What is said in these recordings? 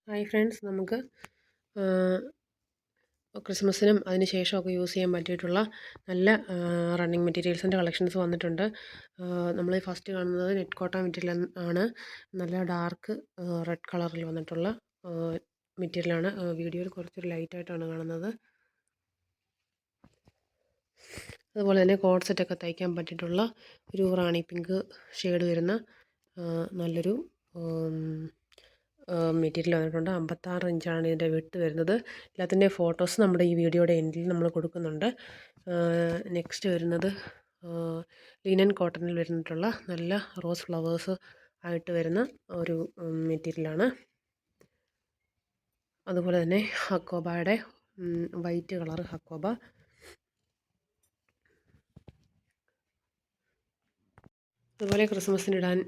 Hi friends, നമുക്ക് ക്രിസ്മസിനും അതിന് ശേഷമൊക്കെ use ചെയ്യാൻ പറ്റിയിട്ടുള്ള നല്ല റണ്ണിങ് മെറ്റീരിയൽസിൻ്റെ കളക്ഷൻസ് വന്നിട്ടുണ്ട്. നമ്മൾ ഫസ്റ്റ് കാണുന്നത് നെറ്റ് കോട്ടൺ മെറ്റീരിയൽ ആണ്. നല്ല ഡാർക്ക് റെഡ് കളറിൽ വന്നിട്ടുള്ള മെറ്റീരിയലാണ്. വീഡിയോയിൽ കുറച്ചൊരു ലൈറ്റായിട്ടാണ് കാണുന്നത്. അതുപോലെ തന്നെ കോഡ് സെറ്റൊക്കെ തയ്ക്കാൻ പറ്റിയിട്ടുള്ള ഒരു റാണി പിങ്ക് ഷെയ്ഡ് വരുന്ന നല്ലൊരു മെറ്റീരിയൽ വന്നിട്ടുണ്ട്. 56 ഇഞ്ചാണ് ഇതിൻ്റെ വിഡ്ത്ത് വരുന്നത്. എല്ലാത്തിൻ്റെ ഫോട്ടോസ് നമ്മുടെ ഈ വീഡിയോയുടെ എൻഡിൽ നമ്മൾ കൊടുക്കുന്നുണ്ട്. നെക്സ്റ്റ് വരുന്നത് ലിനൻ കോട്ടണിൽ വരുന്നിട്ടുള്ള നല്ല റോസ് ഫ്ലവേഴ്സ് ആയിട്ട് വരുന്ന ഒരു മെറ്റീരിയലാണ്. അതുപോലെ തന്നെ ഹക്കോബയുടെ വൈറ്റ് കളർ ഹക്കോബ. അതുപോലെ ക്രിസ്മസിനിടാൻ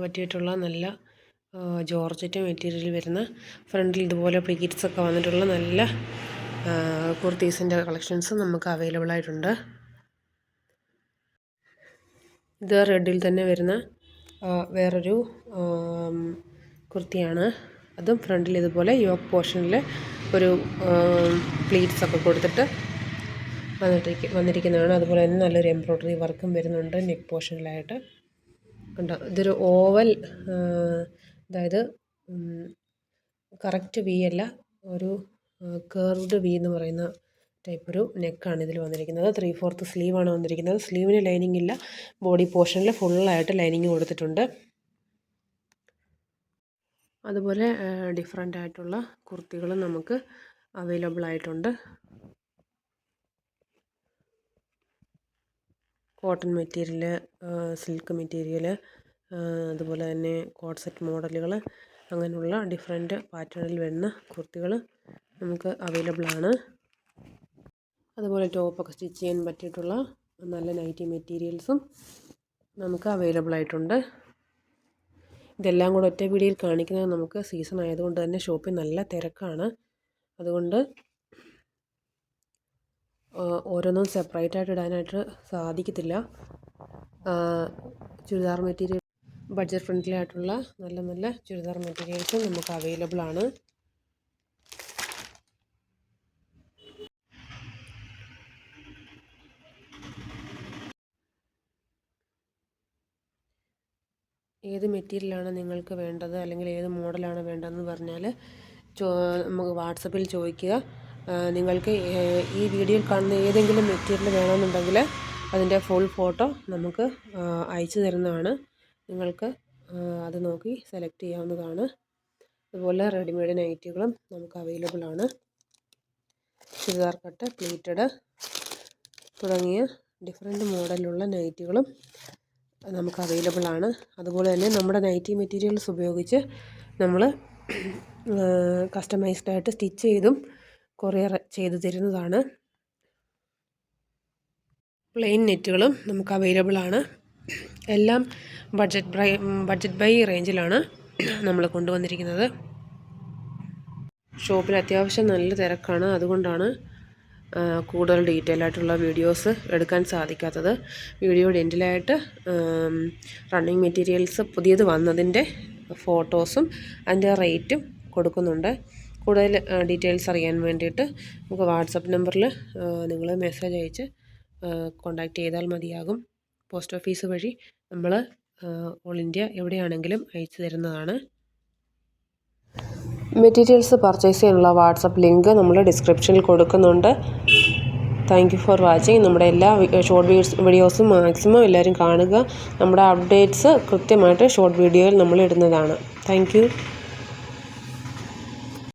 പറ്റിയിട്ടുള്ള നല്ല ജോർജറ്റ് മെറ്റീരിയൽ വരുന്ന ഫ്രണ്ടിൽ ഇതുപോലെ പ്ലീറ്റ്സ് ഒക്കെ വന്നിട്ടുള്ള നല്ല കുർത്തീസിൻ്റെ കളക്ഷൻസ് നമുക്ക് അവൈലബിൾ ആയിട്ടുണ്ട്. ഇത് റെഡിൽ തന്നെ വരുന്ന വേറൊരു കുർത്തിയാണ്. അതും ഫ്രണ്ടിൽ ഇതുപോലെ യോക്ക് പോർഷനിൽ ഒരു പ്ലീറ്റ്സ് ഒക്കെ കൊടുത്തിട്ട് വന്നിരിക്കുന്നതാണ്. അതുപോലെ തന്നെ നല്ലൊരു എംബ്രോയ്ഡറി വർക്കും വരുന്നുണ്ട് നെക്ക് പോർഷനിലായിട്ട്. കണ്ടോ, ഇതൊരു ഓവൽ, അതായത് കറക്റ്റ് വി അല്ല, ഒരു കർവ്ഡ് വി എന്ന് പറയുന്ന ടൈപ്പ് ഒരു നെക്കാണ് ഇതിൽ വന്നിരിക്കുന്നത്. 3/4 സ്ലീവാണ് വന്നിരിക്കുന്നത്. സ്ലീവിന് ലൈനിങ് ഇല്ല. ബോഡി പോർഷനിൽ ഫുള്ളായിട്ട് ലൈനിങ് കൊടുത്തിട്ടുണ്ട്. അതുപോലെ ഡിഫറെൻ്റ് ആയിട്ടുള്ള കുർത്തികളും നമുക്ക് അവൈലബിൾ ആയിട്ടുണ്ട്. കോട്ടൺ മെറ്റീരിയൽ, സിൽക്ക് മെറ്റീരിയൽ, അതുപോലെ തന്നെ കോഡ് സെറ്റ് മോഡലുകൾ, അങ്ങനെയുള്ള ഡിഫറെൻറ്റ് പാറ്റേണിൽ വരുന്ന കുർത്തികൾ നമുക്ക് അവൈലബിൾ ആണ്. അതുപോലെ ടോപ്പൊക്കെ സ്റ്റിച്ച് ചെയ്യാൻ പറ്റിയിട്ടുള്ള നല്ല നൈറ്റി മെറ്റീരിയൽസും നമുക്ക് അവൈലബിൾ ആയിട്ടുണ്ട്. ഇതെല്ലാം കൂടെ ഒറ്റ വീഡിയോയിൽ കാണിക്കുന്നത് നമുക്ക് സീസൺ ആയതുകൊണ്ട് തന്നെ ഷോപ്പിൽ നല്ല തിരക്കാണ്. അതുകൊണ്ട് ഓരോന്നും സെപ്പറേറ്റ് ആയിട്ട് ഇടാനായിട്ട് സാധിക്കത്തില്ല. ചുരിദാർ മെറ്റീരിയൽ, ബഡ്ജറ്റ് ഫ്രണ്ട്ലി ആയിട്ടുള്ള നല്ല നല്ല ചുരിദാർ മെറ്റീരിയൽസും നമുക്ക് അവൈലബിൾ ആണ്. നമുക്ക് ഏത് മെറ്റീരിയലാണ് നിങ്ങൾക്ക് വേണ്ടത്, അല്ലെങ്കിൽ ഏത് മോഡലാണ് വേണ്ടതെന്ന് പറഞ്ഞാൽ നമുക്ക് വാട്സപ്പിൽ ചോദിക്കുക. നിങ്ങൾക്ക് ഈ വീഡിയോയിൽ കാണുന്ന ഏതെങ്കിലും മെറ്റീരിയൽ വേണമെന്നുണ്ടെങ്കിൽ അതിൻ്റെ ഫുൾ ഫോട്ടോ നമുക്ക് അയച്ചു തരുന്നതാണ്. നിങ്ങൾക്ക് അത് നോക്കി സെലക്ട് ചെയ്യാവുന്നതാണ്. അതുപോലെ റെഡിമെയ്ഡ് നൈറ്റികളും നമുക്ക് അവൈലബിൾ ആണ്. ചുരിദാർ കട്ട്, പ്ലീറ്റഡ് തുടങ്ങിയ ഡിഫറെൻറ്റ് മോഡലിലുള്ള നൈറ്റികളും നമുക്ക് അവൈലബിൾ ആണ്. അതുപോലെ തന്നെ നമ്മുടെ നൈറ്റി മെറ്റീരിയൽസ് ഉപയോഗിച്ച് നമ്മൾ കസ്റ്റമൈസ്ഡ് ആയിട്ട് സ്റ്റിച്ച് ചെയ്തും കൊറിയർ ചെയ്ത് തരുന്നതാണ്. പ്ലെയിൻ നെറ്റുകളും നമുക്ക് അവൈലബിൾ ആണ്. എല്ലാം ബഡ്ജറ്റ് ബൈ റേഞ്ചിലാണ് നമ്മൾ കൊണ്ടുവന്നിരിക്കുന്നത്. ഷോപ്പിൽ അത്യാവശ്യം നല്ല തിരക്കാണ്. അതുകൊണ്ടാണ് കൂടുതൽ ഡീറ്റെയിൽ ആയിട്ടുള്ള വീഡിയോസ് എടുക്കാൻ സാധിക്കാത്തത്. വീഡിയോയുടെ എൻഡിലായിട്ട് റണ്ണിങ് മെറ്റീരിയൽസ് പുതിയത് വന്നതിൻ്റെ ഫോട്ടോസും അതിൻ്റെ റേറ്റും കൊടുക്കുന്നുണ്ട്. കൂടുതൽ ഡീറ്റെയിൽസ് അറിയാൻ വേണ്ടിയിട്ട് നമുക്ക് വാട്സപ്പ് നമ്പറിൽ നിങ്ങൾ മെസ്സേജ് അയച്ച് കോൺടാക്റ്റ് ചെയ്താൽ മതിയാകും. പോസ്റ്റ് ഓഫീസ് വഴി നമ്മൾ ഓൾ ഇന്ത്യ എവിടെയാണെങ്കിലും അയച്ചു തരുന്നതാണ്. മെറ്റീരിയൽസ് പർച്ചേസ് ചെയ്യാനുള്ള വാട്സപ്പ് ലിങ്ക് നമ്മൾ ഡിസ്ക്രിപ്ഷനിൽ കൊടുക്കുന്നുണ്ട്. Thank you for watching. നമ്മുടെ എല്ലാ ഷോർട്ട് വീഡിയോസും മാക്സിമം എല്ലാവരും കാണുക. നമ്മുടെ അപ്ഡേറ്റ്സ് കൃത്യമായിട്ട് ഷോർട്ട് വീഡിയോയിൽ നമ്മൾ ഇടുന്നതാണ്. Thank you.